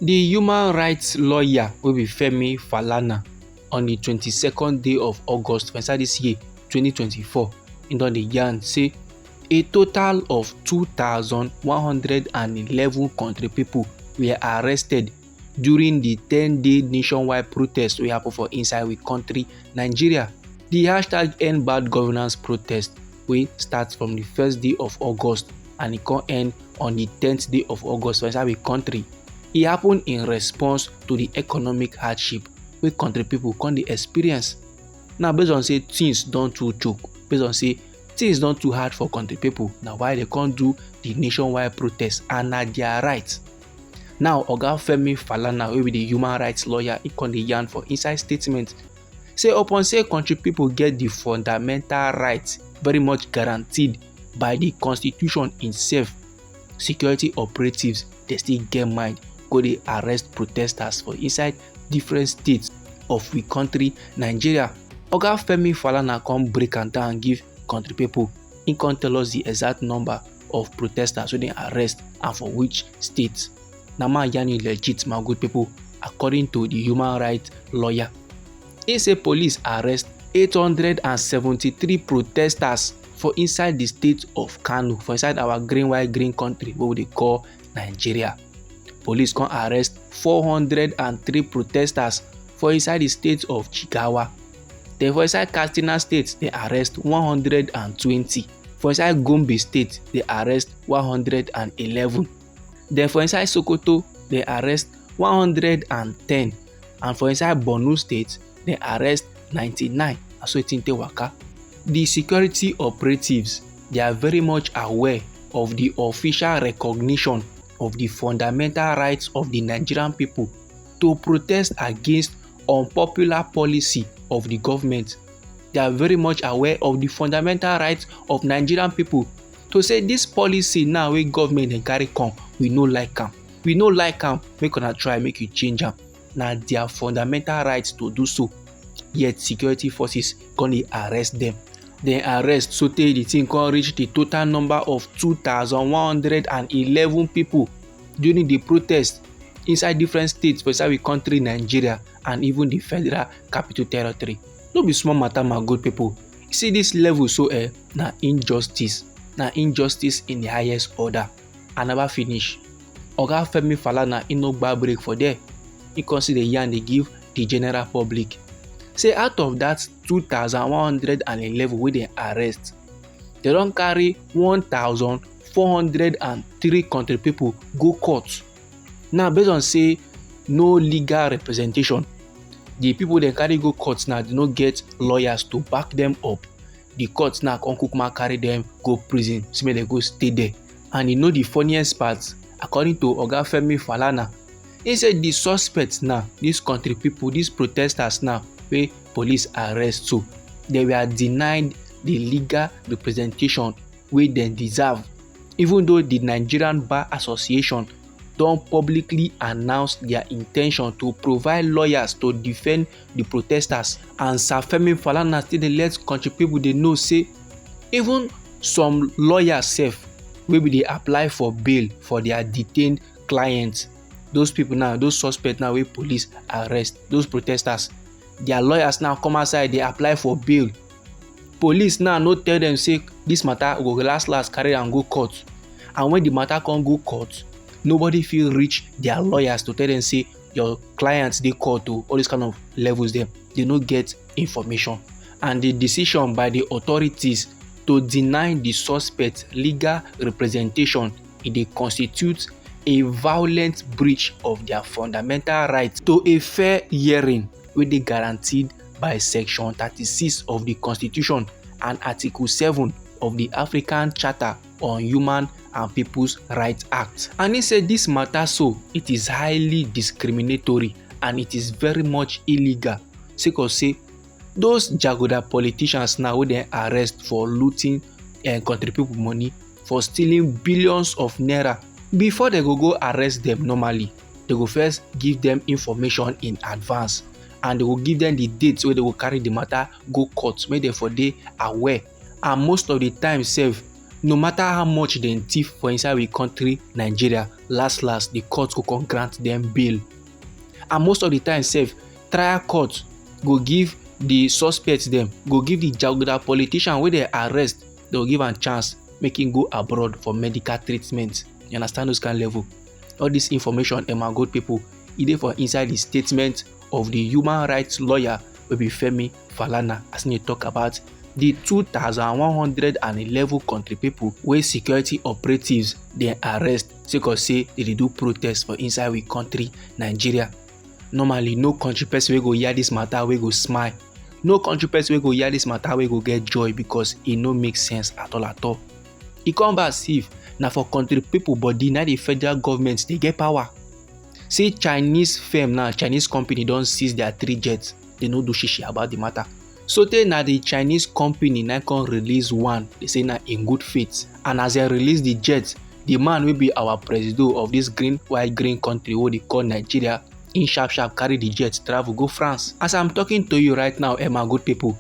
The human rights lawyer wey be Femi on the 22nd day of August for inside dis year 2024, im don dey yarn say a total of 2,111 country pipo were arrested during the 10-day nationwide protest wey happen for inside we country Nigeria. The #EndBadGovernance protest wey start from the first day of August and e come end on the 10th day of August for inside we country. E happen in response to the economic hardship wey country pipo come dey experience. Now based on say things don too choke, based on say things don too hard for country pipo, na why dem come do the nationwide protest and na their right. Now Oga Femi wey be the human rights lawyer, e come dey yarn for inside statement say upon say country pipo get the fundamental right very much guaranteed by the constitution itself, security operatives dey still get mind go dey arrest protesters for inside different states of we country Nigeria. Oga Femi come break am down give country pipo. Im come tell us the exact number of protesters wey dem arrest and for which state. Na ma yarn you legit, my good pipo, according to the human rights lawyer. Im say police arrest 873 protesters for inside the state of Kano, for inside our green white green country wey we dey call Nigeria. Police come arrest 403 protesters for inside the state of Jigawa. Then for inside Katsina state, they arrest 120. For inside Gombe state, they arrest 111. Then for inside Sokoto, they arrest 110. And for inside Borno state, they arrest 99. So waka. The security operatives, they are very much aware of the official recognition of the fundamental rights of the Nigerian people to protest against unpopular policy of the government. They are very much aware of the fundamental rights of Nigerian people to say this policy now wey government dey carry come, we no like am. We no like am, make una try make you change am. Na their fundamental rights to do so. Yet security forces come dey arrest them. Dem arrest sotey the thing come reach the total number of 2,111 people during the protest inside different states for inside we country Nigeria and even the Federal Capital Territory. No be small matter, my good people. See this level so na injustice. Na injustice in the highest order. I never finish. Oga Femi e no gba break for there. He consider yarn dey give the general public. Say out of that 2,111 wey dem arrest, they don carry 1,403 country pipo go court. Now based on say no legal representation, the people dem carry go court now, they no get lawyers to back them up. The court now come kukuma carry them go prison, so make dem go stay there. And you know the funniest part, according to Oga Femi he said the suspects now, these country people, these protesters now, wey police arrest so, they were denied the legal representation wey dem deserve, even though the Nigerian Bar Association don publicly announce their intention to provide lawyers to defend the protesters. And Sir Femi still dey let country people dey know say even some lawyers sef wey be dey apply for bail for their detained clients, those people now, those suspects now wey police arrest, those protesters, their lawyers now come outside dey apply for bail. Police now no tell them say this matter go last carry am go court, and when the matter come go court, nobody fit reach their lawyers to tell them say your clients dey court o, all these kind of levels dem, they no get information. And the decision by the authorities to deny the suspect legal representation, e dey constitute a violent breach of their fundamental right to a fair hearing wey dey guaranteed by Section 36 of the Constitution and Article 7 of the African Charter on Human and People's Rights Act. And he said this matter so, it is highly discriminatory and it is very much illegal. Sake of say those jagoda politicians now wey dem arrest for looting country people money, for stealing billions of naira, before they go arrest them normally, they go first give them information in advance, and they will give them the dates where they will carry the matter go court, make them for dey aware. And most of the time sef, no matter how much dem thief for inside we country Nigeria, last the court go come grant dem bail. And most of the time sef, trial court go give the suspects dem, go give the jaguda politician wey dem arrest, dem go give am chance make him go abroad for medical treatment. You understand those kind level? All this information, my good people, e dey for inside the statement of the human rights lawyer wey be Femi as he talk about the 2,111 country people wey security operatives dey arrest sake of say they dey do protest for inside we country Nigeria. Normally, no country person wey go hear this matter wey go smile. No country person wey go hear this matter wey go get joy, because e no make sense at all. E come back see if na for country people body na the federal government dey get power. Say Chinese firm now, Chinese company don seize their 3 jets. They no do shishi about the matter. So tey na the Chinese company na come release one. They say na in good faith. And as they release the jet, the man wey be our president of this green country wey they call Nigeria, in sharp carry the jet travel go France. As I'm talking to you right now, my good people,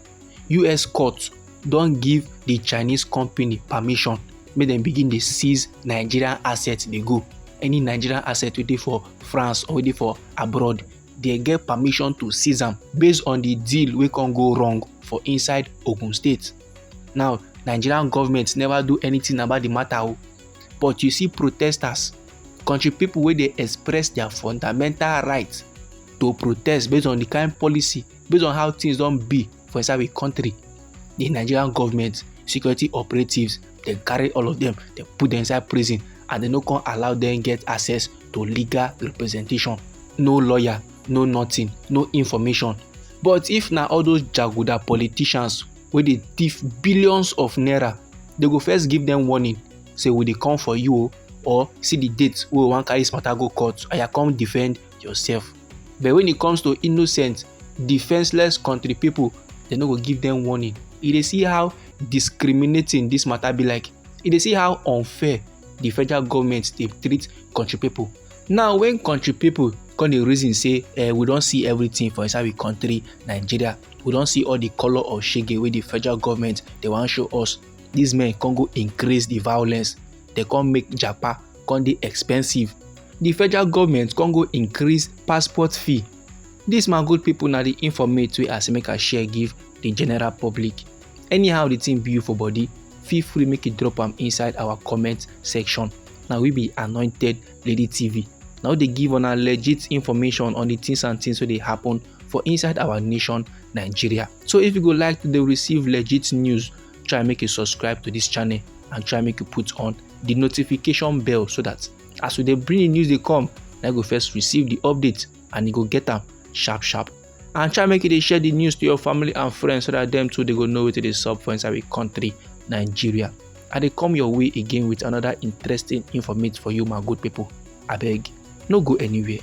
US court don give the Chinese company permission make dem begin dey seize Nigerian assets dey go. Any Nigerian asset wey dey for France or wey dey for abroad, they get permission to seize am based on the deal wey can go wrong for inside Ogun State. Now, Nigerian government never do anything about the matter, but you see protesters, country people wey dey express their fundamental rights to protest based on the kind policy, based on how things don be for inside the country. The Nigerian government security operatives, they carry all of them, they put them inside prison, and they no come allow them get access to legal representation. No lawyer, no nothing, no information. But if na all those jaguda politicians wey dey thief billions of naira, they go first give them warning, say we dey come for you, or see the date wey we wan carry this matter go court, and you come defend yourself. But when it comes to innocent, defenseless country people, they no go give them warning. You dey see how discriminating this matter be like. You dey see how unfair the federal government dey treat country people. Now, when country people come dey reason say we don see everything for inside we country Nigeria, we don see all the color of shege wey the federal government they wan show us, these men come go increase the violence. They come make japa come dey expensive. The federal government come go increase passport fee. This my good people na the informate wey as make I share give the general public. Anyhow the thing be you for body, feel free make you drop am inside our comment section. Now we be Anointed Lady TV. Now they give on a legit information on the things and things wey dey happen for inside our nation Nigeria. So if you go like to receive legit news, try make you subscribe to this channel and try make you put on the notification bell, so that as we dey bring the news they come, na go first receive the update and you go get them sharp. And try make you dey share the news to your family and friends, so that them too they go know wetin dey sup for inside our country Nigeria. And they come your way again with another interesting informate for you, my good people. Abeg, no go anywhere.